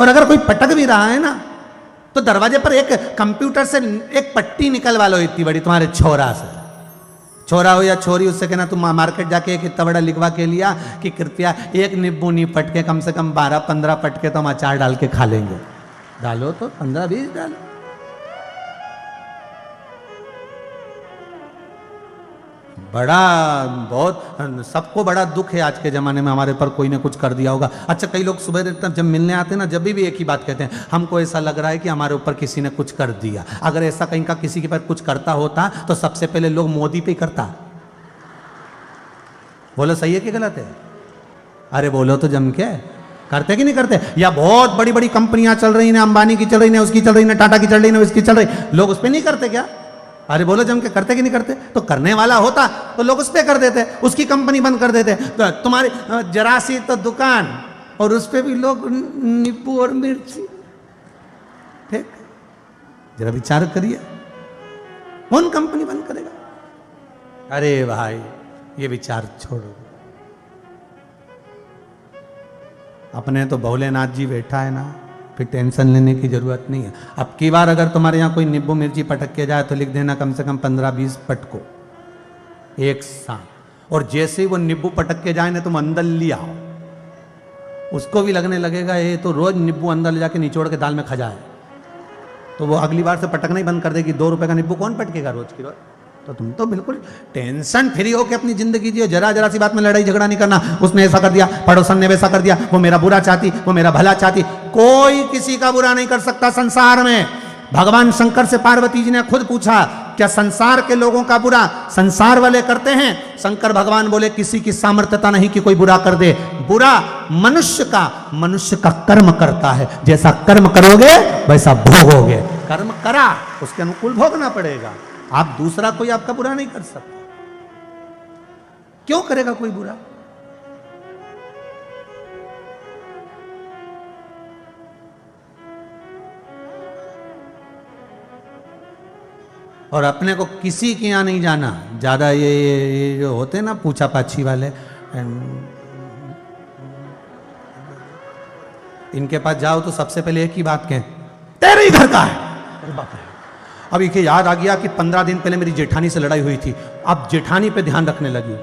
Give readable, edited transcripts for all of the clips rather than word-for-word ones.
और अगर कोई पटक भी रहा है ना तो दरवाजे पर एक कंप्यूटर से एक पट्टी निकलवा लो इतनी बड़ी तुम्हारे छोरा से, छोरा हो या छोरी, उससे कहना तुम मार्केट जाके एक इतना बड़ा लिखवा के लिया कि कृपया एक नींबू नहीं पटके, कम से कम 12-15 पटके तो हम अचार डाल के खा लेंगे। डालो तो 15-20 डालो। बड़ा बहुत सबको बड़ा दुख है आज के ज़माने में हमारे पर कोई ने कुछ कर दिया होगा। अच्छा, कई लोग सुबह जब मिलने आते हैं ना, जब भी एक ही बात कहते हैं, हमको ऐसा लग रहा है कि हमारे ऊपर किसी ने कुछ कर दिया। अगर ऐसा कहीं का किसी के पर कुछ करता होता तो सबसे पहले लोग मोदी पे करता। बोलो सही है कि गलत है? अरे बोलो तो जम के, करते कि नहीं करते? या बहुत बड़ी बड़ी कंपनियां चल रही हैं, अंबानी की चल रही है, उसकी चल रही है, टाटा की चल रही है, उसकी चल रही, लोग उस पर नहीं करते क्या? अरे बोलो जम के, करते कि नहीं करते? तो करने वाला होता तो लोग उस पर कर देते, उसकी कंपनी बंद कर देते। तो तुम्हारी जरा सी तो दुकान और उस पर भी लोग नींबू और मिर्ची, ठीक? जरा विचार करिए, कौन कंपनी बंद करेगा? अरे भाई ये विचार छोड़ो। अपने तो भोलेनाथ जी बैठा है ना, फिर टेंशन लेने की जरूरत नहीं है। अब की बार अगर तुम्हारे यहाँ कोई नींबू मिर्ची पटक के जाए तो लिख देना कम से कम 15-20 पटको एक साथ। और जैसे ही वो नींबू पटक के जाए ना, तुम अंदर लिया, उसको भी लगने लगेगा ये तो रोज नींबू अंदर ले जाके निचोड़ के दाल में खा जाए, तो वो अगली बार से पटकना ही बंद कर देगी। 2 रुपए का नींबू कौन पटकेगा रोज की रोज? तो तुम तो बिल्कुल टेंशन फ्री होकर अपनी जिंदगी जियो। जरा जरा सी बात में लड़ाई झगड़ा नहीं करना। उसने ऐसा कर दिया, पड़ोसन ने वैसा कर दिया, वो मेरा बुरा चाहती, वो मेरा भला चाहती। कोई किसी का बुरा नहीं कर सकता संसार में। भगवान शंकर से पार्वती जी ने खुद पूछा, क्या संसार के लोगों का बुरा संसार वाले करते हैं? शंकर भगवान बोले, किसी की सामर्थ्यता नहीं कि कोई बुरा कर दे। बुरा मनुष्य का कर्म करता है। जैसा कर्म करोगे वैसा भोगोगे। कर्म करा उसके अनुकूल भोगना पड़ेगा। आप दूसरा कोई आपका बुरा नहीं कर सकता। क्यों करेगा कोई बुरा? और अपने को किसी के यहां नहीं जाना ज्यादा। ये जो होते हैं ना पूछा पाछी वाले, इनके पास जाओ तो सबसे पहले एक ही बात कहें, तेरे ही घर का है। अरे बाप रे, अब इसे याद आ गया कि 15 दिन पहले मेरी जेठानी से लड़ाई हुई थी। अब जेठानी पे ध्यान रखने लगी।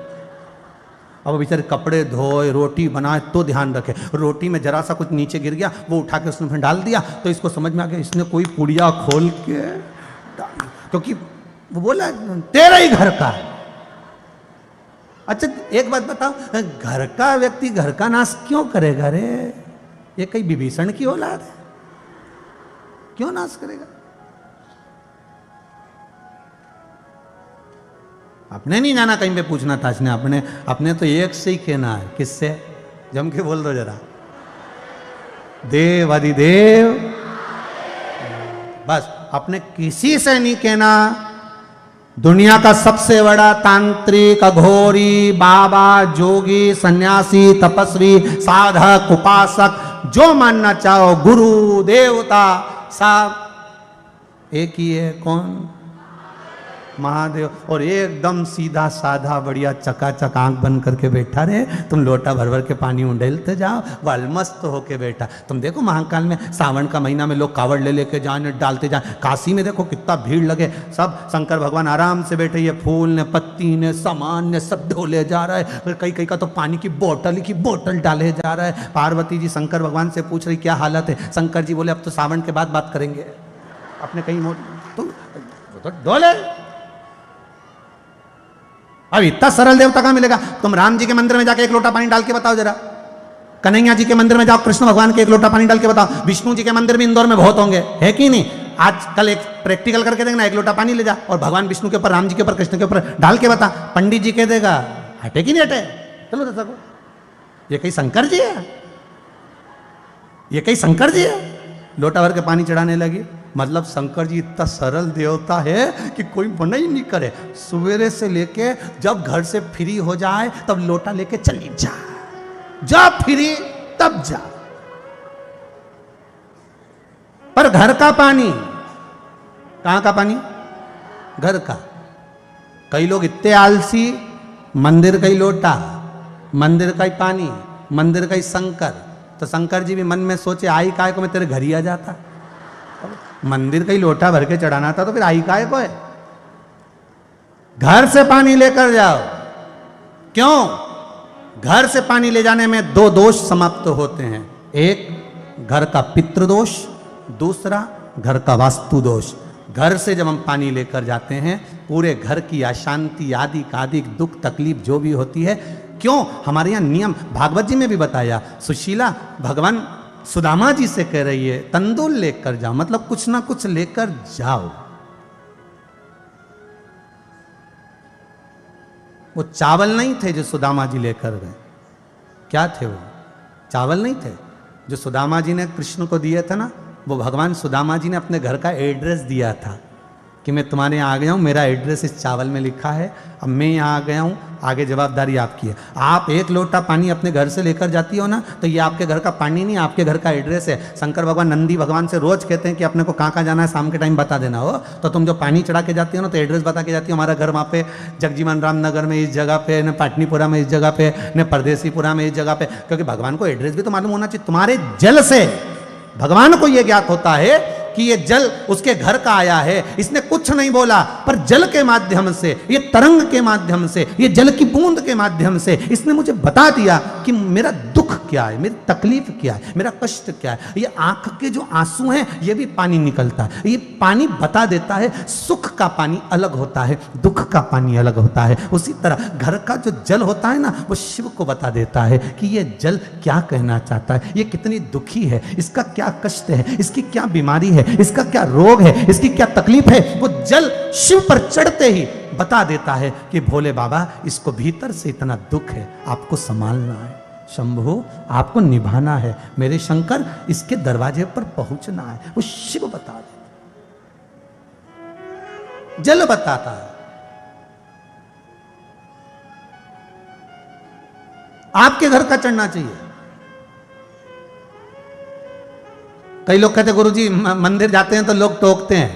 अब बेचारे कपड़े धोए, रोटी बनाए तो ध्यान रखे। रोटी में जरा सा कुछ नीचे गिर गया, वो उठा के उसने डाल दिया, तो इसको समझ में आ गया इसने कोई पुड़िया खोल के डाल, क्योंकि वो बोला तेरा ही घर का है। अच्छा एक बात बताओ, घर का व्यक्ति घर का नाश क्यों करेगा? रे ये कहीं विभीषण की औलाद है? क्यों नाश करेगा? अपने नहीं जाना कहीं पे पूछना ताछने, अपने तो एक से ही कहना है। किससे? जम के बोल दो जरा, देव अधिदेव। बस अपने किसी से नहीं कहना। दुनिया का सबसे बड़ा तांत्रिक, अघोरी, बाबा, जोगी, सन्यासी, तपस्वी, साधक, उपासक, जो मानना चाहो, गुरु, देवता, सब एक ही है। कौन? महादेव। और एकदम सीधा साधा बढ़िया चकाचक आंख बंद करके बैठा रहे। तुम लोटा भर भर के पानी उंडेलते जाओ, वालमस्त होके बैठा। तुम देखो महाकाल में सावन का महीना में लोग कावड़ ले लेके जाए, डालते जाए। काशी में देखो कितना भीड़ लगे, सब शंकर भगवान आराम से बैठे, ये फूल ने, पत्ती ने, सामान ने सब ढोले जा रहा है। फिर कई का तो पानी की बोतल डाले जा रहा है। पार्वती जी शंकर भगवान से पूछ रही क्या हालत है? शंकर जी बोले अब तो सावन के बाद बात करेंगे। अपने कहीं तो डोले। अब इतना सरल देवता कहां मिलेगा? तुम राम जी के मंदिर में जाके एक लोटा पानी डाल के बताओ जरा। कन्हैया जी के मंदिर में जाओ, कृष्ण भगवान के एक लोटा पानी डाल के बताओ। विष्णु जी के मंदिर में इंदौर में बहुत होंगे, है कि नहीं? आज कल एक प्रैक्टिकल करके देखना, एक लोटा पानी ले जा और भगवान विष्णु के ऊपर, राम जी के ऊपर, कृष्ण के ऊपर डाल के बता। पंडित जी कह देगा हटे कि नहीं हटे? चलो दस को, ये कहीं शंकर जी है? ये कहीं शंकर जी है? लोटा भर के पानी चढ़ाने लगी। मतलब शंकर जी इतना सरल देवता है कि कोई मना ही नहीं करे। सवेरे से लेके जब घर से फ्री हो जाए तब लोटा लेके चली जा, जब फ्री तब जा। पर घर का पानी, कहां का पानी? घर का। कई लोग इतने आलसी, मंदिर का ही लोटा, मंदिर का ही पानी, मंदिर का ही शंकर, तो शंकर जी भी मन में सोचे आई काय को मैं तेरे घर ही आ जाता, मंदिर का ही लोटा भर के चढ़ाना था तो फिर आई काय को है, घर से पानी लेकर जाओ। क्यों? घर से पानी ले जाने में दो दोष समाप्त होते हैं, एक घर का पितृदोष, दूसरा घर का वास्तु दोष। घर से जब हम पानी लेकर जाते हैं पूरे घर की अशांति आदि कादिक दुख तकलीफ जो भी होती है, क्यों हमारे यहाँ नियम भागवत जी में भी बताया, सुशीला भगवान सुदामा जी से कह रही है तंदूर लेकर जाओ, मतलब कुछ ना कुछ लेकर जाओ। वो चावल नहीं थे जो सुदामा जी लेकर गए, क्या थे वो? चावल नहीं थे जो सुदामा जी ने कृष्ण को दिए थे ना, वो भगवान सुदामा जी ने अपने घर का एड्रेस दिया था कि मैं तुम्हारे यहाँ आ गया हूँ, मेरा एड्रेस इस चावल में लिखा है, अब मैं यहाँ आ गया हूँ, आगे जवाबदारी आपकी है। आप एक लोटा पानी अपने घर से लेकर जाती हो ना, तो ये आपके घर का पानी नहीं, आपके घर का एड्रेस है। शंकर भगवान नंदी भगवान से रोज कहते हैं कि अपने को कहाँ कहाँ जाना है शाम के टाइम बता देना हो, तो तुम जो पानी चढ़ा के जाती हो ना तो एड्रेस बता के जाती हो, हमारा घर वहाँ पे जगजीवन राम नगर में इस जगह पे, न पाटनीपुरा में इस जगह पे, न परदेसीपुरा में इस जगह पे, क्योंकि भगवान को एड्रेस भी तो मालूम होना चाहिए। तुम्हारे जल से भगवान को यह ज्ञात होता है कि ये जल उसके घर का आया है, इसने कुछ नहीं बोला, पर जल के माध्यम से, ये तरंग के माध्यम से, ये जल की बूंद के माध्यम से इसने मुझे बता दिया कि मेरा दुख क्या है, मेरी तकलीफ क्या है, मेरा कष्ट क्या है। ये आंख के जो आंसू हैं ये भी पानी निकलता है, ये पानी बता देता है सुख का पानी अलग होता है, दुख का पानी अलग होता है। उसी तरह घर का जो जल होता है ना, वो शिव को बता देता है कि ये जल क्या कहना चाहता है, ये कितनी दुखी है, इसका क्या कष्ट है, इसकी क्या बीमारी है, इसका क्या रोग है, इसकी क्या तकलीफ है। वो जल शिव पर चढ़ते ही बता देता है कि भोले बाबा इसको भीतर से इतना दुख है, आपको संभालना है, शंभु आपको निभाना है, मेरे शंकर इसके दरवाजे पर पहुंचना है। वो शिव बता देता, जल बताता है। आपके घर का चढ़ना चाहिए। कई लोग कहते गुरुजी मंदिर जाते हैं तो लोग टोकते हैं,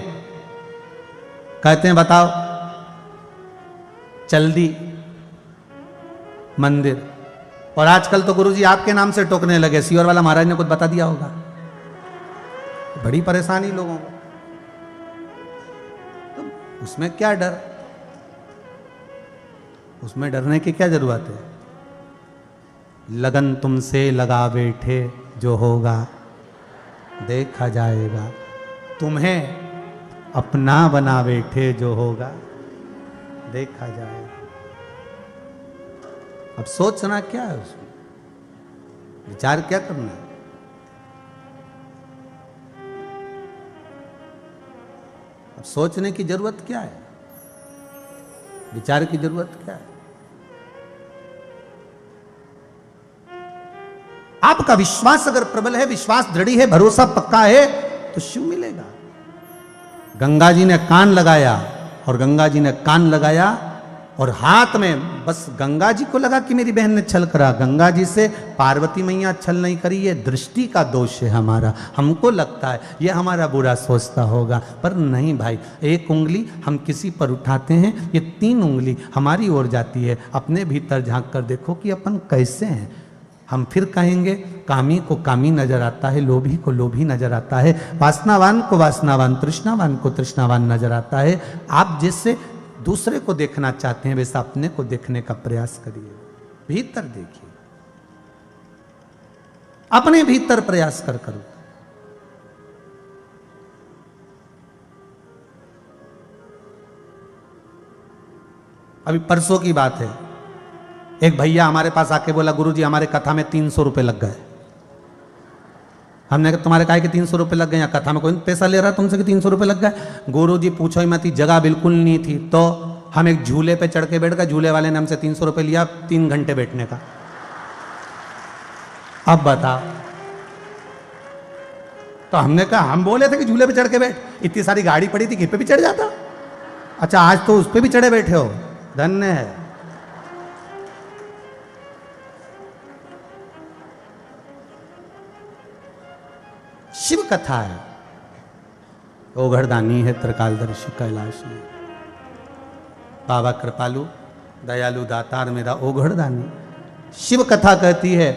कहते हैं बताओ चल दी मंदिर, और आजकल तो गुरुजी आपके नाम से टोकने लगे, सीवर वाला महाराज ने कुछ बता दिया होगा। बड़ी परेशानी लोगों को, तो उसमें क्या डर, उसमें डरने की क्या जरूरत है। लगन तुमसे लगा बैठे जो होगा देखा जाएगा, तुम्हें अपना बना बैठे जो होगा देखा जाएगा। अब सोचना क्या है, उसमें विचार क्या करना है। अब सोचने की जरूरत क्या है, विचार की जरूरत क्या है। आपका विश्वास अगर प्रबल है, विश्वास दृढ़ है, भरोसा पक्का है, तो शिव मिलेगा। गंगा जी ने कान लगाया, और गंगा जी ने कान लगाया और हाथ में बस गंगा जी को लगा कि मेरी बहन ने छल करा, गंगा जी से पार्वती मैया छल नहीं करी। ये दृष्टि का दोष है हमारा, हमको लगता है ये हमारा बुरा सोचता होगा, पर नहीं भाई। एक उंगली हम किसी पर उठाते हैं, ये 3 उंगली हमारी ओर जाती है। अपने भीतर झांक कर देखो कि अपन कैसे हैं। हम फिर कहेंगे कामी को कामी नजर आता है, लोभी को लोभी नजर आता है, वासनावान को वासनावान, तृष्णावान को तृष्णावान नजर आता है। आप जिससे दूसरे को देखना चाहते हैं वैसा अपने को देखने का प्रयास करिए, भीतर देखिए, अपने भीतर प्रयास कर करो। अभी परसों की बात है, एक भैया हमारे पास आके बोला गुरुजी हमारे कथा में 300 रुपए लग गए। हमने कहा तुम्हारे काहे के 300 रुपए लग गए, या कथा में कोई पैसा ले रहा तुमसे कि 300 रुपए लग गए। गुरुजी पूछो ही मत, जगह बिल्कुल नहीं थी, तो हम एक झूले पे चढ़ के बैठ गए, झूले वाले ने हमसे 300 रुपए लिया 3 घंटे बैठने का। अब बता, तो हमने कहा हम बोले थे कि झूले पे चढ़ के बैठ, इतनी सारी गाड़ी पड़ी थी, घी पे भी चढ़ जाता। अच्छा आज तो उस पे भी चढ़े बैठे हो, धन्य है। शिव कथा है, ओघड़दानी है त्रिकालदर्शी कैलाश में, बाबा कृपालु दयालु दातार मेरा ओघड़दानी। शिव कथा कहती है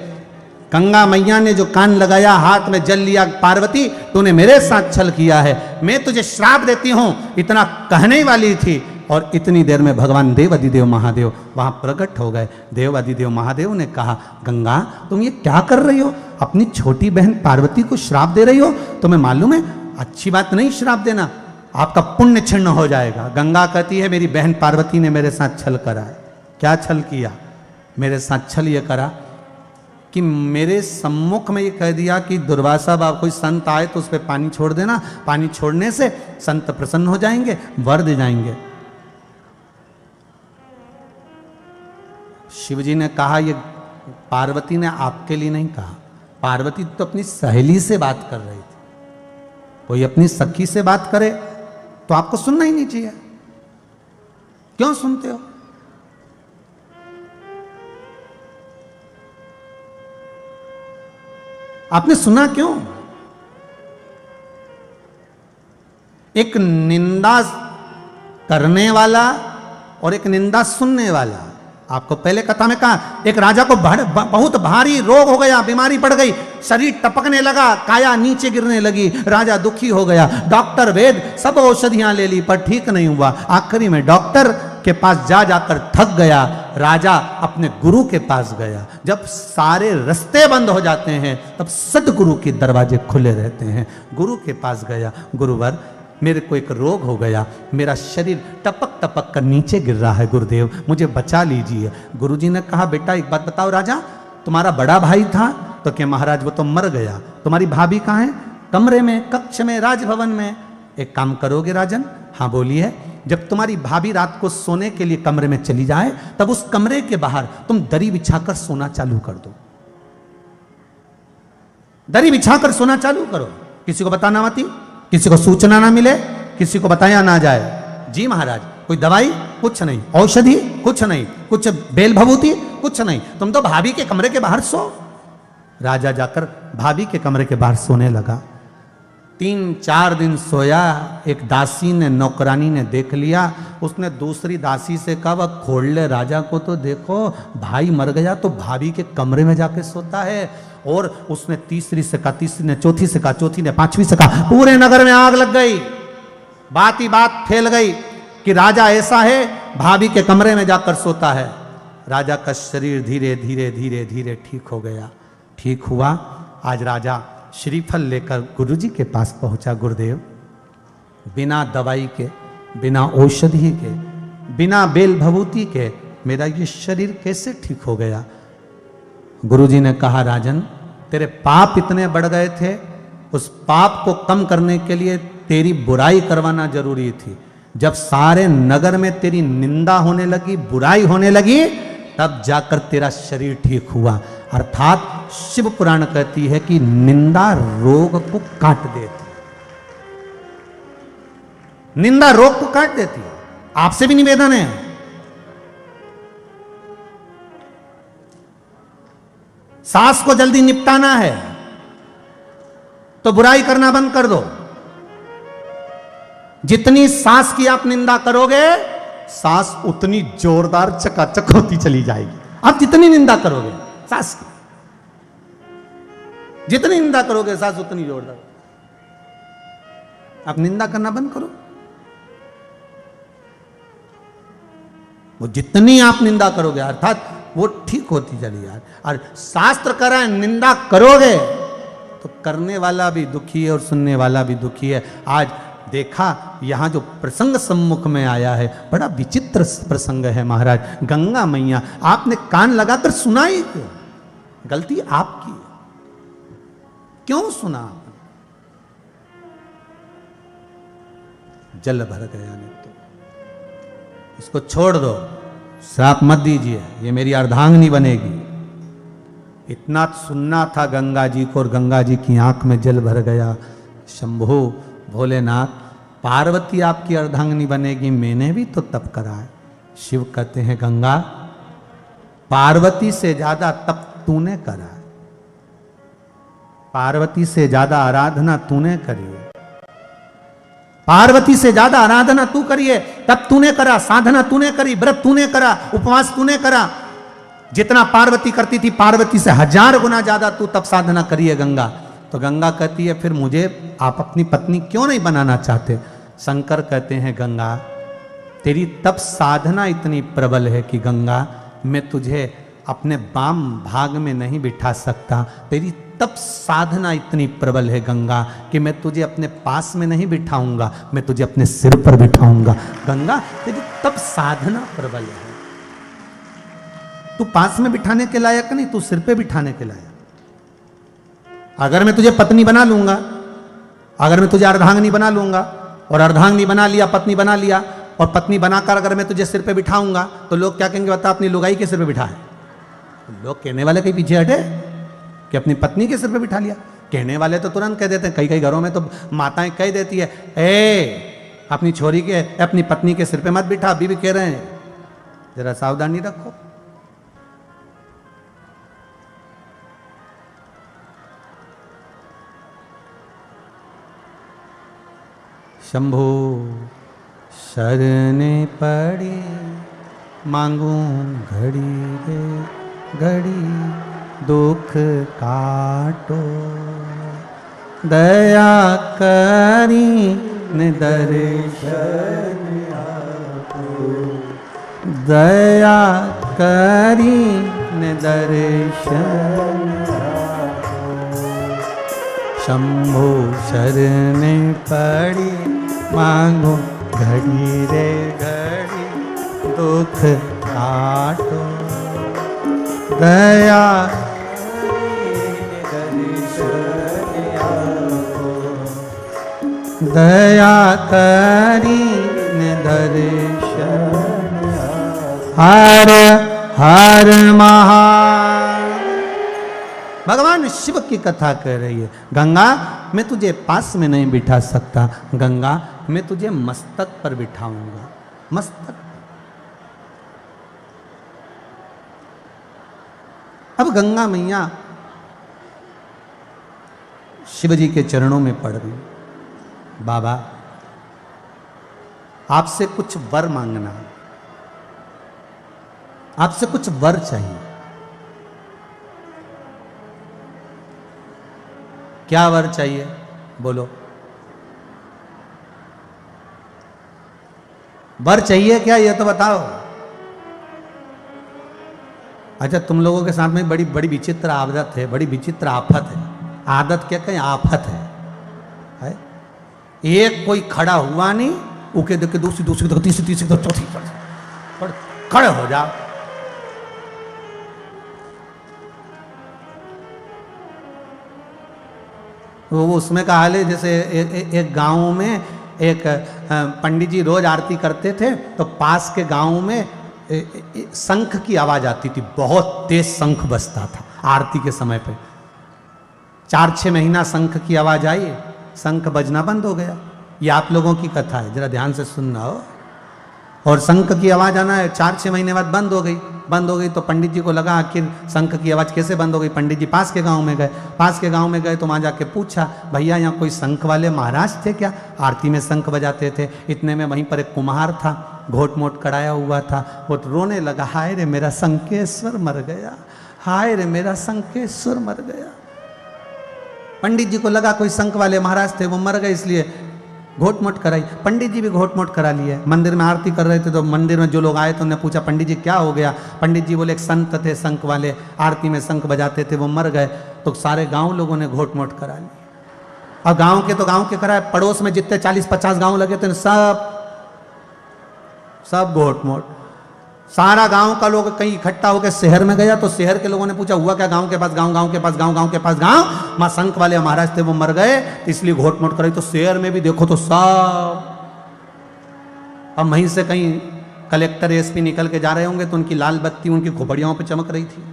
गंगा मैया ने जो कान लगाया, हाथ में जल लिया, पार्वती तूने मेरे साथ छल किया है, मैं तुझे श्राप देती हूं, इतना कहने वाली थी और इतनी देर में भगवान देव अधिदेव महादेव वहां प्रकट हो गए। देव अधिदेव महादेव ने कहा, गंगा तुम ये क्या कर रही हो, अपनी छोटी बहन पार्वती को श्राप दे रही हो, तुम्हें मालूम है अच्छी बात नहीं श्राप देना, आपका पुण्य छिन्न हो जाएगा। गंगा कहती है मेरी बहन पार्वती ने मेरे साथ छल करा है। क्या छल किया? मेरे साथ छल ये करा कि मेरे सम्मुख में ये कह दिया कि दुर्वासा बाबा कोई संत आए तो उस पर पानी छोड़ देना, पानी छोड़ने से संत प्रसन्न हो जाएंगे, वर दे जाएंगे। शिवजी ने कहा ये पार्वती ने आपके लिए नहीं कहा, पार्वती तो अपनी सहेली से बात कर रही थी, कोई अपनी सखी से बात करे तो आपको सुनना ही नहीं चाहिए, क्यों सुनते हो? आपने सुना क्यों? एक निंदा करने वाला और एक निंदा सुनने वाला। आपको पहले कथा में कहा एक राजा को बहुत भारी रोग हो गया, बीमारी पड़ गई, शरीर टपकने लगा, काया नीचे गिरने लगी, राजा दुखी हो गया, डॉक्टर वेद सब औषधियां ले ली पर ठीक नहीं हुआ। आखिरी में डॉक्टर के पास जा जाकर थक गया, राजा अपने गुरु के पास गया। जब सारे रास्ते बंद हो जाते हैं तब सदगुरु के दरवाजे खुले रहते हैं। गुरु के पास गया, गुरुवर मेरे को एक रोग हो गया, मेरा शरीर टपक टपक कर नीचे गिर रहा है, गुरुदेव मुझे बचा लीजिए। गुरुजी ने कहा बेटा एक बात बताओ राजा, तुम्हारा बड़ा भाई था तो क्या महाराज वो तो मर गया, तुम्हारी भाभी कहाँ है? कमरे में, कक्ष में, राजभवन में। एक काम करोगे राजन? हाँ बोलिए। जब तुम्हारी भाभी रात को सोने के लिए कमरे में चली जाए तब उस कमरे के बाहर तुम दरी बिछाकर सोना चालू कर दो, दरी बिछाकर सोना चालू करो, किसी को बताना मत, किसी को सूचना ना मिले, किसी को बताया ना जाए। जी महाराज। कोई दवाई? कुछ नहीं। औषधि? कुछ नहीं। कुछ बेल भभूति? कुछ नहीं। तुम तो भाभी के कमरे के बाहर सो। राजा जाकर भाभी के कमरे के बाहर सोने लगा। 3-4 दिन सोया। एक दासी ने, नौकरानी ने देख लिया, उसने दूसरी दासी से कहा वह खोल ले राजा को तो देखो, भाई मर गया तो भाभी के कमरे में जाके सोता है। और उसने तीसरी से कहा, तीसरी ने चौथी से कहा, चौथी ने पांचवी से कहा, पूरे नगर में आग लग गई। बात ही बात फैल गई कि राजा ऐसा है भाभी के कमरे में जाकर सोता है। राजा का शरीर धीरे धीरे धीरे धीरे ठीक हो गया। ठीक हुआ। आज राजा श्रीफल लेकर गुरुजी के पास पहुंचा। गुरुदेव बिना दवाई के, बिना औषधि के, बिना बेल भभूति के मेरा ये शरीर कैसे ठीक हो गया? गुरुजी ने कहा राजन तेरे पाप इतने बढ़ गए थे, उस पाप को कम करने के लिए तेरी बुराई करवाना जरूरी थी। जब सारे नगर में तेरी निंदा होने लगी, बुराई होने लगी, तब जाकर तेरा शरीर ठीक हुआ। अर्थात शिव पुराण कहती है कि निंदा रोग को काट देती, निंदा रोग को काट देती है। आपसे भी निवेदन है, सास को जल्दी निपटाना है तो बुराई करना बंद कर दो। जितनी सास की आप निंदा करोगे, सास उतनी जोरदार चकाचक होती चली जाएगी। आप जितनी निंदा करोगे सास की, जितनी निंदा करोगे सास उतनी जोरदार। आप निंदा करना बंद करो। वो जितनी आप निंदा करोगे अर्थात वो ठीक होती चली यार। और शास्त्र कह रहा है निंदा करोगे तो करने वाला भी दुखी है और सुनने वाला भी दुखी है। आज देखा यहां जो प्रसंग सम्मुख में आया है, बड़ा विचित्र प्रसंग है महाराज। गंगा मैया, आपने कान लगाकर सुना ही क्यों? गलती आपकी, क्यों सुना? जल भर गया नहीं तो इसको छोड़ दो, श्राप मत दीजिए, ये मेरी अर्धांगिनी बनेगी। इतना सुनना था गंगा जी को और गंगा जी की आंख में जल भर गया। शंभु भोलेनाथ, पार्वती आपकी अर्धांगिनी बनेगी, मैंने भी तो तप करा है। शिव कहते हैं गंगा पार्वती से ज्यादा तप तूने करा है, पार्वती से ज्यादा आराधना तूने करी है, पार्वती से ज्यादा आराधना तू करिए, तप तूने करा, साधना तूने करी, व्रत तूने करा, उपवास तूने करा। जितना पार्वती करती थी पार्वती से 1000 गुना ज्यादा तू तप साधना करी है गंगा। तो गंगा कहती है फिर मुझे आप अपनी पत्नी क्यों नहीं बनाना चाहते? शंकर कहते हैं गंगा तेरी तप साधना इतनी प्रबल है कि गंगा मैं तुझे अपने वाम भाग में नहीं बिठा सकता। तेरी तप साधना इतनी प्रबल है गंगा कि मैं तुझे अपने पास में नहीं बिठाऊंगा, मैं तुझे अपने सिर पर बिठाऊंगा। गंगा तेरी तप साधना प्रबल है, तू पास में बिठाने के लायक नहीं, तू सिर पे बिठाने के लायक। अगर मैं तुझे पत्नी बना लूंगा, अगर मैं तुझे अर्धांगिनी बना लूंगा और अर्धांगिनी बना लिया, पत्नी बना लिया और पत्नी बनाकर अगर मैं तुझे सिर पे बिठाऊंगा तो लोग क्या कहेंगे? बता अपनी लुगाई के सिर पे बिठा है। लोग कहने वाले कहीं पीछे हटे कि अपनी पत्नी के सिर पे बिठा लिया। कहने वाले तो तुरंत कह देते हैं, कई कई घरों में तो माताएं कह देती है ए अपनी छोरी के अपनी पत्नी के सिर पे मत बिठा, अभी भी कह रहे हैं, जरा सावधानी रखो। शंभो शरणे पड़ी मांगू घड़ी रे घड़ी दुख काटो, दया करी न दर्शन आपो, दया करी न दर्शन आपो। शंभो शरणे पड़ी मांगो घड़ी रे घड़ी दुख काटो, दया दया करी न दर्शन। हर हर महा भगवान शिव की कथा कर रही है। गंगा मैं तुझे पास में नहीं बिठा सकता, गंगा मैं तुझे मस्तक पर बिठाऊंगा। मस्तक। अब गंगा मैया शिव जी के चरणों में पड़ गई, बाबा आपसे कुछ वर मांगना, आपसे कुछ वर चाहिए। क्या वर चाहिए बोलो? वर चाहिए क्या ये तो बताओ। अच्छा तुम लोगों के साथ में बड़ी बड़ी विचित्र आदत है, बड़ी विचित्र आफत है। आदत क्या कहें, आफत है? एक कोई खड़ा हुआ नहीं, उके देख के दूसरी दूसरी तक तीसरी तीसरी तक चौथी पर खड़े हो जाओ। वो उसमें का हाल है जैसे एक गांव में एक पंडित जी रोज आरती करते थे, तो पास के गांव में शंख की आवाज आती थी, बहुत तेज शंख बजता था आरती के समय पे। 4-6 महीना शंख की आवाज आई, शंख बजना बंद हो गया। ये आप लोगों की कथा है, जरा ध्यान से सुनना हो। और शंख की आवाज आना है 4-6 महीने बाद बंद हो गई। बंद हो गई तो पंडित जी को लगा आखिर शंख की आवाज कैसे बंद हो गई। पंडित जी पास के गांव में गए, पास के गांव में गए तो वहां जाके पूछा, भैया यहाँ कोई शंख वाले महाराज थे क्या, आरती में शंख बजाते थे? इतने में वहीं पर एक कुम्हार था, घोट मोट कड़ाया हुआ था। वो तो रोने लगा, हाय रे मेरा शंकेश्वर मर गया, हाय रे मेरा शंकेश्वर मर गया। पंडित जी को लगा कोई शंख वाले महाराज थे, वो मर गए, इसलिए घोट मोट कराई। पंडित जी भी घोट मोट करा लिए। मंदिर में आरती कर रहे थे तो मंदिर में जो लोग आए तो उन्होंने पूछा, पंडित जी क्या हो गया? पंडित जी बोले एक संत थे शंख वाले, आरती में शंख बजाते थे, वो मर गए। तो सारे गांव लोगों ने घोट मोट करा लिया। और गांव के तो गांव के कराए, पड़ोस में जितने 40-50 गांव लगे थे सब घोट मोट। सारा गांव का लोग कहीं इकट्ठा होकर शहर में गया तो शहर के लोगों ने पूछा, हुआ क्या? गांव के पास गांव, गांव के पास गांव, गांव के पास गांव, मां शंख वाले महाराज थे वो मर गए तो इसलिए घोट मोट कराई। तो शहर में भी देखो तो सब, अब वहीं से कहीं कलेक्टर एसपी निकल के जा रहे होंगे तो उनकी लाल बत्ती उनकी खोपड़ियों पे चमक रही थी।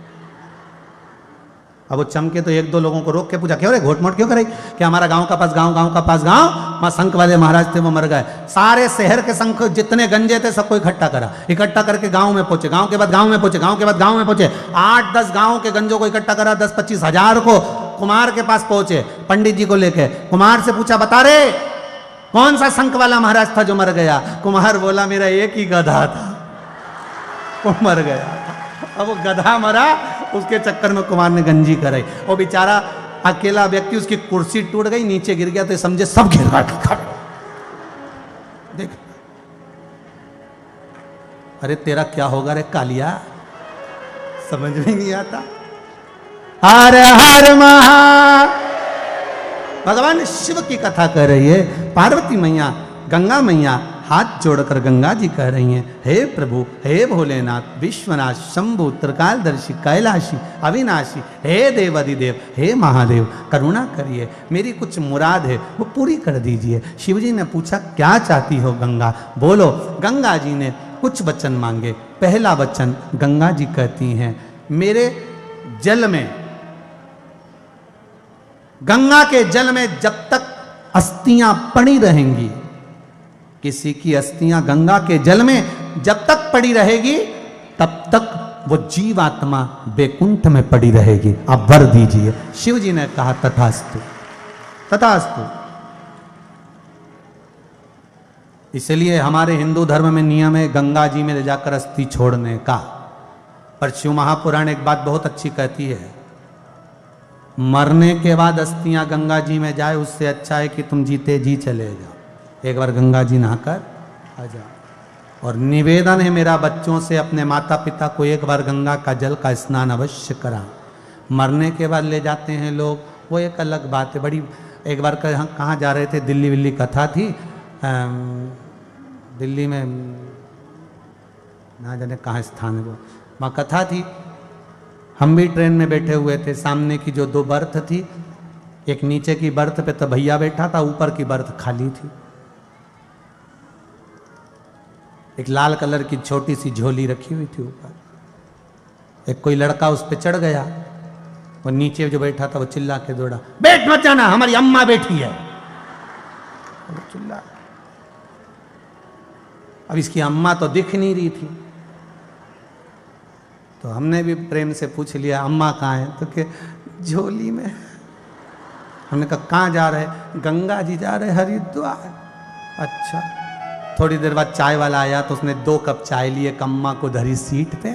अब वो चमके तो 1-2 लोगों को रोक के पूछा, क्यों रे घोट मोट क्यों कराई? कि हमारा गांव का पास गांव, गांव का पास गांव, वहां शंख वाले महाराज थे वो मर गए। सारे शहर के शंख जितने गंजे थे सबको इकट्ठा करा, इकट्ठा करके गांव में पहुंचे, गांव के बाद गांव में पहुंचे, गांव के बाद गांव में पहुंचे। 8-10 गांव के गंजों को इकट्ठा करा, 10-25 हजार को कुमार के पास पहुंचे पंडित जी को लेके। कुमार से पूछा, बता रे कौन सा शंख वाला महाराज था जो मर गया? कुमार बोला, मेरा एक ही गधा था वो मर गया। अब वो गधा मरा, उसके चक्कर में कुमार ने गंजी कराई। वो बेचारा अकेला व्यक्ति, उसकी कुर्सी टूट गई, नीचे गिर गया, तो समझे सब गिर गया। देख, अरे तेरा क्या होगा रे कालिया, समझ में नहीं आता। हर हर महा, भगवान शिव की कथा कर रही है। पार्वती मैया, गंगा मैया हाथ जोड़कर गंगा जी कह रही हैं, हे प्रभु, हे भोलेनाथ, विश्वनाथ, शंभु, त्रिकालदर्शी, कैलाशी, अविनाशी, हे देवाधिदेव, हे महादेव, करुणा करिए, मेरी कुछ मुराद है वो पूरी कर दीजिए। शिव जी ने पूछा, क्या चाहती हो गंगा, बोलो। गंगा जी ने कुछ वचन मांगे। पहला वचन गंगा जी कहती हैं, मेरे जल में, गंगा के जल में जब तक अस्थियां पड़ी रहेंगी, किसी की अस्थियां गंगा के जल में जब तक पड़ी रहेगी, तब तक वो जीवात्मा बैकुंठ में पड़ी रहेगी। आप वर दीजिए। शिव जी ने कहा, तथास्तु, तथास्तु। इसलिए हमारे हिंदू धर्म में नियम है गंगा जी में ले जाकर अस्थि छोड़ने का। पर शिव महापुराण एक बात बहुत अच्छी कहती है, मरने के बाद अस्थियां गंगा जी में जाए, उससे अच्छा है कि तुम जीते जी चले जाओ, एक बार गंगा जी नहाकर आ जाओ। और निवेदन है मेरा बच्चों से, अपने माता पिता को एक बार गंगा का जल का स्नान अवश्य करा। मरने के बाद ले जाते हैं लोग, वो एक अलग बात है। बड़ी एक बार कहाँ जा रहे थे, दिल्ली विल्ली कथा थी, दिल्ली में ना जाने कहाँ स्थान है वो, वहाँ कथा थी। हम भी ट्रेन में बैठे हुए थे, सामने की जो दो बर्थ थी, एक नीचे की बर्थ पे तो भैया बैठा था, ऊपर की बर्थ खाली थी। एक लाल कलर की छोटी सी झोली रखी हुई थी ऊपर। एक कोई लड़का उस पे चढ़ गया, वो नीचे जो बैठा था वो चिल्ला के दौड़ा, बैठ मत जाना, हमारी अम्मा बैठी है। वो चिल्ला, अब इसकी अम्मा तो दिख नहीं रही थी, तो हमने भी प्रेम से पूछ लिया, अम्मा कहाँ है? तो के झोली में। हमने कहा कहाँ जा रहे? गंगा जी जा रहे, हरिद्वार। अच्छा। थोड़ी देर बाद चाय वाला आया, तो उसने 2 कप चाय लिए, अम्मा को धरी सीट पे,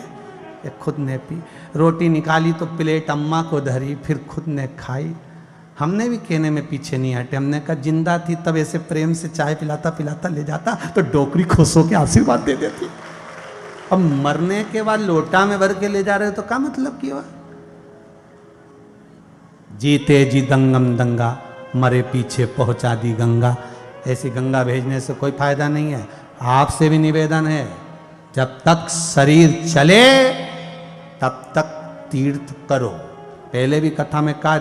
एक खुद ने पी। रोटी निकाली तो प्लेट अम्मा को धरी, फिर खुद ने खाई। हमने भी कहने में पीछे नहीं हटे, हमने कहा जिंदा थी तब ऐसे प्रेम से चाय पिलाता पिलाता ले जाता, तो डोकरी खुश होकर आशीर्वाद दे देती। अब मरने के बाद लोटा में भर के ले जा रहे हो तो क्या मतलब किया? जीते जी दंगम दंगा, मरे पीछे पहुंचा दी गंगा। ऐसी गंगा भेजने से कोई फायदा नहीं है। आपसे भी निवेदन है, जब तक शरीर चले तब तक तीर्थ करो। पहले भी कथा में कहा,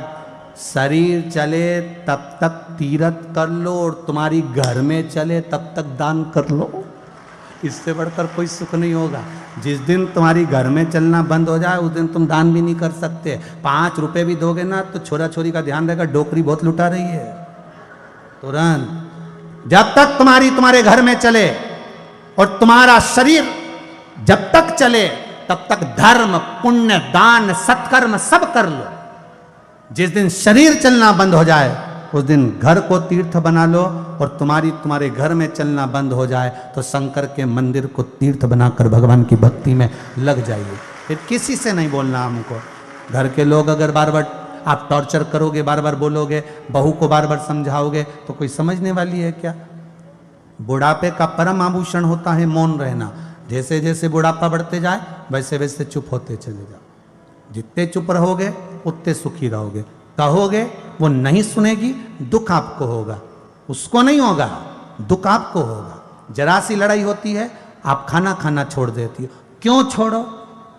शरीर चले तब तक तीर्थ कर लो, और तुम्हारी घर में चले तब तक दान कर लो। इससे बढ़कर कोई सुख नहीं होगा। जिस दिन तुम्हारी घर में चलना बंद हो जाए, उस दिन तुम दान भी नहीं कर सकते। 5 रुपए भी दोगे ना तो छोरा छोरी का ध्यान रहेगा, डोकरी बहुत लुटा रही है तुरंत। जब तक तुम्हारे घर में चले और तुम्हारा शरीर जब तक चले, तब तक धर्म, पुण्य, दान, सत्कर्म सब कर लो। जिस दिन शरीर चलना बंद हो जाए, उस दिन घर को तीर्थ बना लो, और तुम्हारे घर में चलना बंद हो जाए तो शंकर के मंदिर को तीर्थ बनाकर भगवान की भक्ति में लग जाइए। फिर किसी से नहीं बोलना हमको। घर के लोग अगर बार बार आप टॉर्चर करोगे, बार बार बोलोगे, बहू को बार बार समझाओगे, तो कोई समझने वाली है क्या? बुढ़ापे का परम आभूषण होता है मौन रहना। जैसे जैसे बुढ़ापा बढ़ते जाए, वैसे वैसे चुप होते चले जाओ। जितने चुप रहोगे उतने सुखी रहोगे। कहोगे वो नहीं सुनेगी, दुख आपको होगा, उसको नहीं होगा, दुख आपको होगा। जरा सी लड़ाई होती है, आप खाना खाना छोड़ देती हो। क्यों छोड़ो?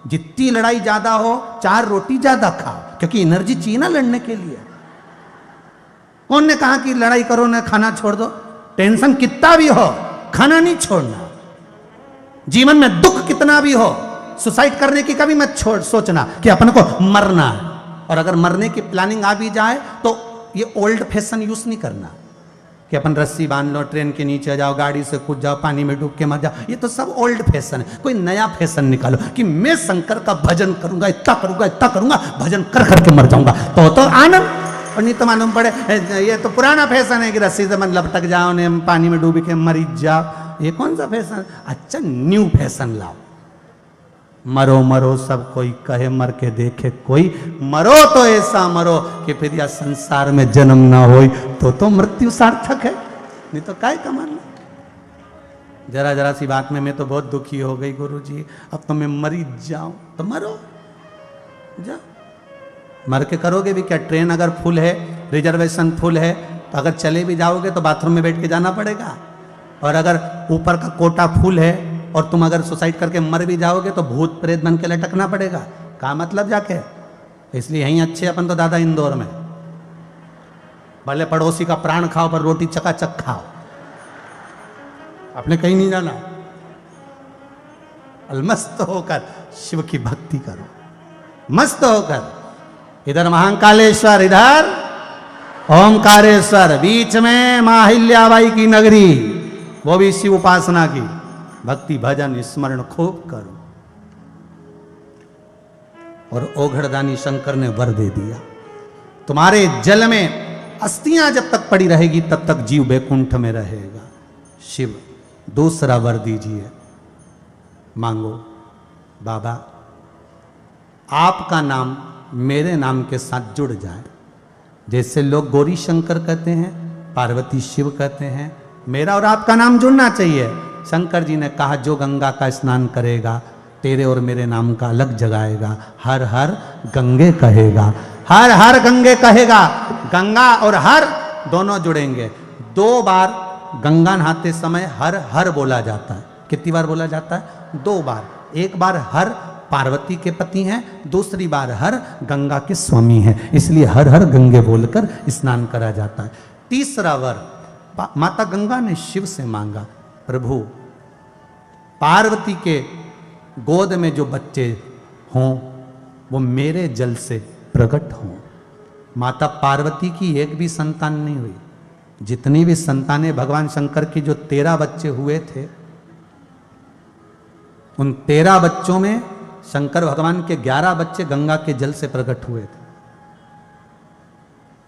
जितनी लड़ाई ज्यादा हो, 4 रोटी ज्यादा खाओ, क्योंकि एनर्जी चाहिए ना लड़ने के लिए। कौन ने कहा कि लड़ाई करो ना खाना छोड़ दो? टेंशन कितना भी हो, खाना नहीं छोड़ना। जीवन में दुख कितना भी हो, सुसाइड करने की कभी मत सोचना कि अपन को मरना है। और अगर मरने की प्लानिंग आ भी जाए तो ये ओल्ड फैशन यूज नहीं करना कि अपन रस्सी बांध लो, ट्रेन के नीचे जाओ, गाड़ी से कूद जाओ, पानी में डूब के मर जाओ। ये तो सब ओल्ड फैशन है। कोई नया फैशन निकालो कि मैं शंकर का भजन करूंगा, इतना करूंगा, भजन कर करके मर जाऊंगा, तो आनंद। और नहीं तो मालूम पड़े ये तो पुराना फैशन है कि रस्सी से मन लपटक जाओ, ने पानी में डूब के मरी जाओ। ये कौन सा फैशन? अच्छा, न्यू फैशन लाओ। मरो मरो सब कोई कहे, मर के देखे कोई, मरो तो ऐसा मरो कि फिर यह संसार में जन्म ना हो, तो मृत्यु सार्थक है, नहीं तो काय कमाना। जरा जरा सी बात में मैं तो बहुत दुखी हो गई गुरुजी, अब तो मैं मरी जाऊं। तो मरो, जा मर के करोगे भी क्या? ट्रेन अगर फुल है, रिजर्वेशन फुल है, तो अगर चले भी जाओगे तो बाथरूम में बैठ के जाना पड़ेगा। और अगर ऊपर का कोटा फुल है और तुम अगर सुसाइड करके मर भी जाओगे तो भूत प्रेत बन के लटकना पड़ेगा। क्या मतलब जाके? इसलिए यहीं अच्छे अपन तो दादा इंदौर में, भले पड़ोसी का प्राण खाओ पर रोटी चकाचक खाओ, आपने कहीं नहीं जाना। अलमस्त होकर शिव की भक्ति करो, मस्त होकर। इधर महाकालेश्वर, इधर ओमकारेश्वर, बीच में माहिल्याबाई की नगरी, वो भी शिव उपासना की। भक्ति भजन स्मरण खूब करो। और ओघड़दानी शंकर ने वर दे दिया, तुम्हारे जल में अस्थियां जब तक पड़ी रहेगी तब तक जीव बैकुंठ में रहेगा। शिव दूसरा वर दीजिए, मांगो। बाबा आपका नाम मेरे नाम के साथ जुड़ जाए। जैसे लोग गौरी शंकर कहते हैं, पार्वती शिव कहते हैं, मेरा और आपका नाम जुड़ना चाहिए। शंकर जी ने कहा जो गंगा का स्नान करेगा तेरे और मेरे नाम का अलग जगाएगा, हर हर गंगे कहेगा, हर हर गंगे कहेगा। गंगा और हर दोनों जुड़ेंगे। 2 बार गंगा नहाते समय हर हर बोला जाता है। कितनी बार बोला जाता है? 2 बार। एक बार हर पार्वती के पति हैं, दूसरी बार हर गंगा के स्वामी हैं, इसलिए हर हर गंगे बोलकर स्नान करा जाता है। तीसरा वर माता गंगा ने शिव से मांगा, प्रभु पार्वती के गोद में जो बच्चे हों वो मेरे जल से प्रकट हों। माता पार्वती की एक भी संतान नहीं हुई। जितनी भी संतानें भगवान शंकर की जो 13 बच्चे हुए थे, उन 13 बच्चों में शंकर भगवान के 11 बच्चे गंगा के जल से प्रकट हुए थे।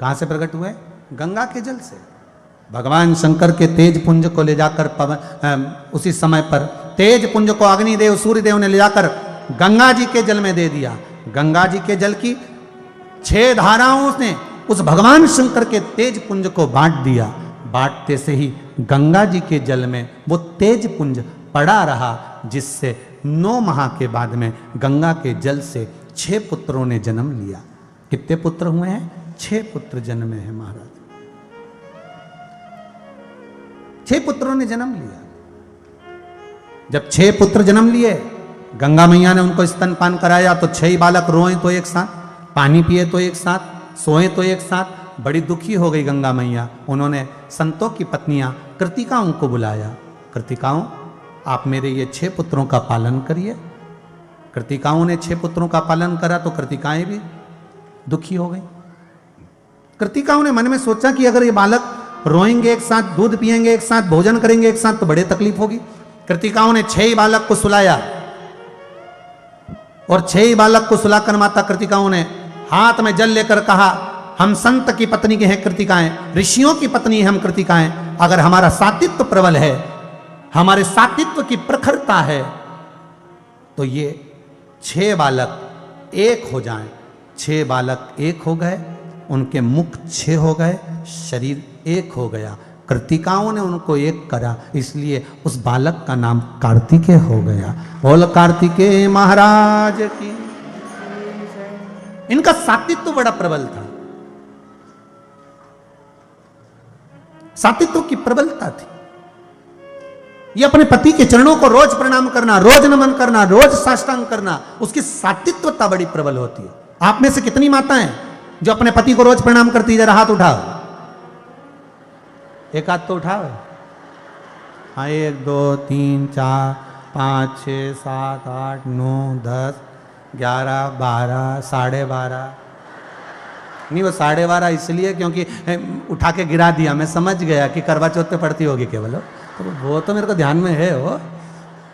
कहां से प्रकट हुए? गंगा के जल से। भगवान शंकर के तेज पुंज को ले जाकर उसी समय पर तेज पुंज को अग्निदेव सूर्यदेव ने ले जाकर गंगा जी के जल में दे दिया। गंगा जी के जल की 6 धाराओं ने उस भगवान शंकर के तेज पुंज को बांट दिया। बांटते से ही गंगा जी के जल में वो तेज पुंज पड़ा रहा, जिससे 9 माह के बाद में गंगा के जल से 6 पुत्रों ने जन्म लिया। कितने पुत्र हुए हैं? 6 पुत्र जन्मे हैं महाराज। 6 पुत्रों ने जन्म लिया। जब 6 पुत्र जन्म लिए, गंगा मैया ने उनको स्तनपान कराया तो 6 बालक रोए तो एक साथ, पानी पिए तो एक साथ, सोए तो एक साथ। बड़ी दुखी हो गई गंगा मैया। उन्होंने संतों की पत्नियां कृतिकाओं को बुलाया, कृतिकाओं आप मेरे ये 6 पुत्रों का पालन करिए। कृतिकाओं ने 6 पुत्रों का पालन करा तो कृतिकाएं भी दुखी हो गई। कृतिकाओं ने मन में सोचा कि अगर ये बालक रोएंगे एक साथ, दूध पिएंगे एक साथ, भोजन करेंगे एक साथ तो बड़े तकलीफ होगी। कृतिकाओं ने 6 बालक को सुलाया और 6 बालक को सुलाकर माता कृतिकाओं ने हाथ में जल लेकर कहा, हम संत की पत्नी के हैं कृतिकाएं, ऋषियों की पत्नी हम कृतिकाएं। अगर हमारा सातित्व प्रबल है, हमारे सातित्व की प्रखरता है, तो ये 6 बालक एक हो जाएं। 6 बालक एक हो गए, उनके मुख 6 हो गए, शरीर एक हो गया। कृतिकाओं ने उनको एक करा, इसलिए उस बालक का नाम कार्तिकेय हो गया। बोल कार्तिकेय महाराज की। इनका सातित्व बड़ा प्रबल था, सातित्व की प्रबलता थी। ये अपने पति के चरणों को रोज प्रणाम करना, रोज नमन करना, रोज साष्टांग करना, उसकी सातित्वता बड़ी प्रबल होती है। आप में से कितनी माताएं जो अपने पति को रोज प्रणाम करती है? जरा हाथ उठाओ, एक हाथ तो उठाओ। हाँ, 1 2 3 4 5 6 7 8 9 10 11 12 12.5। नहीं, वो 12.5 इसलिए क्योंकि उठा के गिरा दिया, मैं समझ गया कि करवा चौथ पे पड़ती होगी केवल, तो वो तो मेरे को ध्यान में है। वो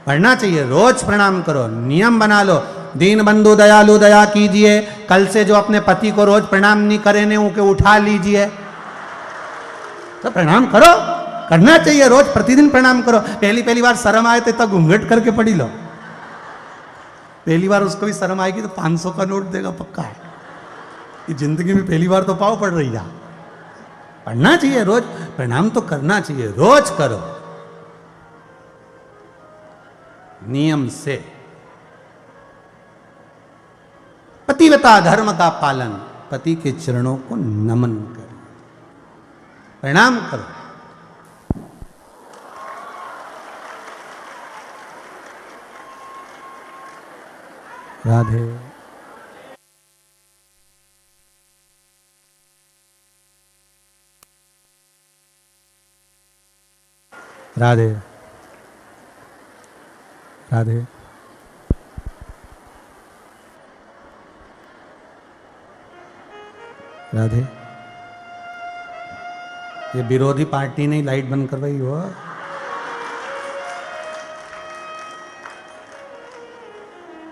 पढ़ना चाहिए, रोज प्रणाम करो, नियम बना लो। दीन बंधु दयालु दया कीजिए। कल से जो अपने पति को रोज प्रणाम नहीं करे ने उनके उठा लीजिए, तो प्रणाम करो, करना चाहिए, रोज प्रतिदिन प्रणाम करो। पहली बार शर्म आए तो घूंघट करके पढ़ी लो। पहली बार उसको भी शर्म आएगी तो 500 का नोट देगा पक्का। ये जिंदगी में पहली बार तो पाव पड़ रही है। पढ़ना चाहिए रोज, प्रणाम तो करना चाहिए, रोज करो नियम से। पतिव्रता धर्म का पालन, पति के चरणों को नमन करो, प्रणाम करो। राधे राधे राधे। राधे। ये विरोधी पार्टी ने लाइट बंद करवाई हो।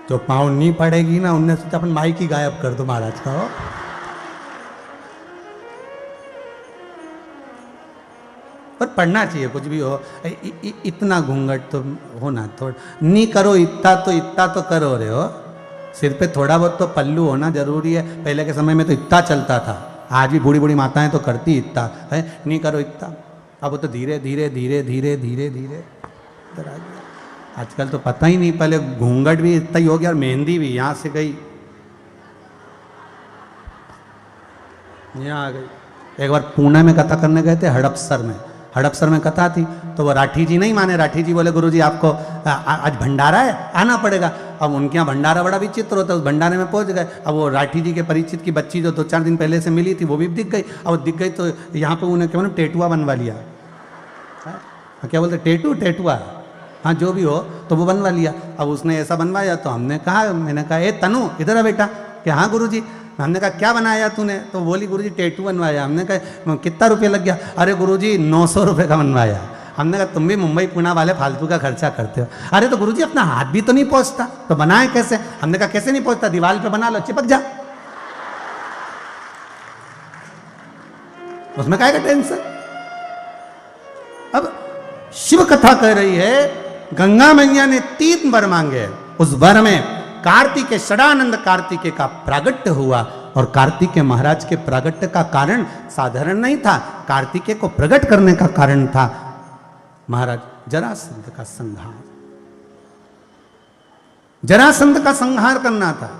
जो पाँव नहीं पड़ेगी ना, उनने सोचा अपन माइक ही गायब कर दो महाराज का। पर पढ़ना चाहिए कुछ भी हो। इतना घूंघट तो होना थोड़ा नहीं करो, इतना तो करो रे हो। सिर पे थोड़ा बहुत तो पल्लू होना जरूरी है। पहले के समय में तो इतना चलता था, आज भी बूढ़ी बूढ़ी माताएं तो करती इतना है, नहीं करो इतना। अब वो तो धीरे धीरे धीरे धीरे धीरे धीरे इधर आ गया। आजकल तो पता ही नहीं, पहले घूंघट भी इतना ही हो गया और मेहंदी भी यहाँ से गई यहाँ आ गई। एक बार पुणे में कथा करने गए थे, हड़पसर में कथा थी। तो वो राठी जी नहीं माने, राठी जी बोले गुरुजी आपको आज भंडारा है, आना पड़ेगा। अब उनके यहाँ भंडारा बड़ा विचित्र होता है, उस भंडारे में पहुंच गए। अब वो राठी जी के परिचित की बच्ची जो 2-4 दिन पहले से मिली थी वो भी दिख गई। अब दिख गई तो यहाँ पे उन्हें क्या बोले टेटुआ बनवा लिया। क्या बोलते टेटुआ, हाँ जो भी हो, तो वो बनवा लिया। अब उसने ऐसा बनवाया तो मैंने कहा ए तनु इधर आ बेटा। कि हाँ गुरुजी। हमने कहा क्या बनाया तूने? तो बोली गुरुजी टेटू बनवाया। हमने कहा कितना रुपये लग गया? अरे गुरुजी 900 रुपये का बनवाया। हमने कहा तुम भी मुंबई पुणे वाले फालतू का खर्चा करते हो। अरे तो गुरुजी अपना हाथ भी तो नहीं पहुंचता, तो बनाए कैसे? हमने कहा कैसे नहीं पहुंचता, दीवार पे बना लो, चिपक जा, उसमें काहे का टेंशन। अब शिव कथा कह रही है गंगा मैया ने 3 वर मांगे। उस वर में कार्तिकेय षडानंद कार्तिकेय का प्रागट्य हुआ। और कार्तिकेय महाराज के प्रागट्य का कारण साधारण नहीं था, कार्तिकेय को प्रकट करने का कारण था महाराज जरासंध का संहार। जरासंध का संहार करना था।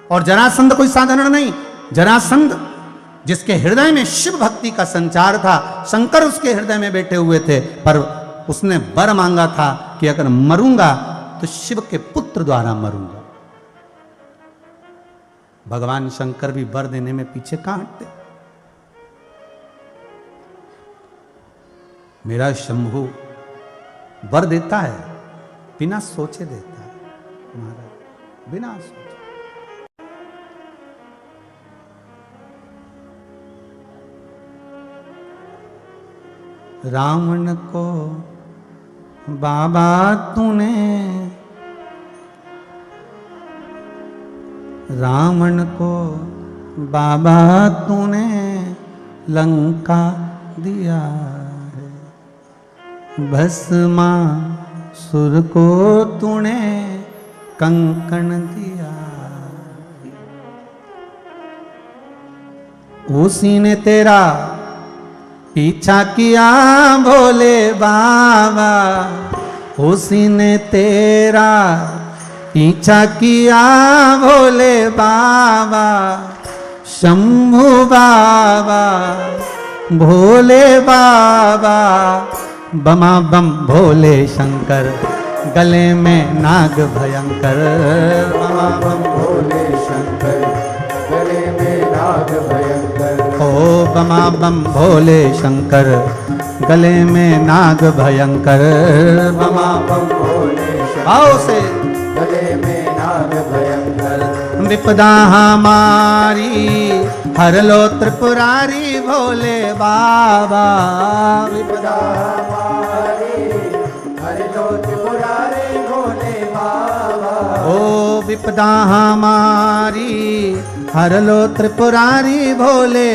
और जरासंध कोई साधारण नहीं, जरासंध जिसके हृदय में शिव भक्ति का संचार था, शंकर उसके हृदय में बैठे हुए थे। पर उसने वर मांगा था कि अगर मरूंगा तो शिव के पुत्र द्वारा मरूंगा। भगवान शंकर भी वर देने में पीछे कहां हटते। मेरा शंभु वर देता है, बिना सोचे देता है महाराज, बिना सोचे। रावण को बाबा तूने, रावण को बाबा तूने लंका दिया है, भस्मासुर को तूने कंकण दिया। उसी ने तेरा पीछा किया भोले बाबा, उसी ने तेरा पीछा किया भोले बाबा। शंभु बाबा भोले बाबा, बमा बम भोले शंकर, गले में नाग भयंकर। बमा बम भोले शंकर, गले में नाग भयंकर। ओ बमा बम भोले शंकर, गले में नाग भयंकर। बमा बम भोले शंकर से गले में नाग भयंकर। विपदा हमारी हर लो त्रिपुरारी भोले बाबा, विपदा हमारी हर लो त्रिपुरारी भोले बाबा। ओ विपदा हमारी हर लो त्रिपुरारी भोले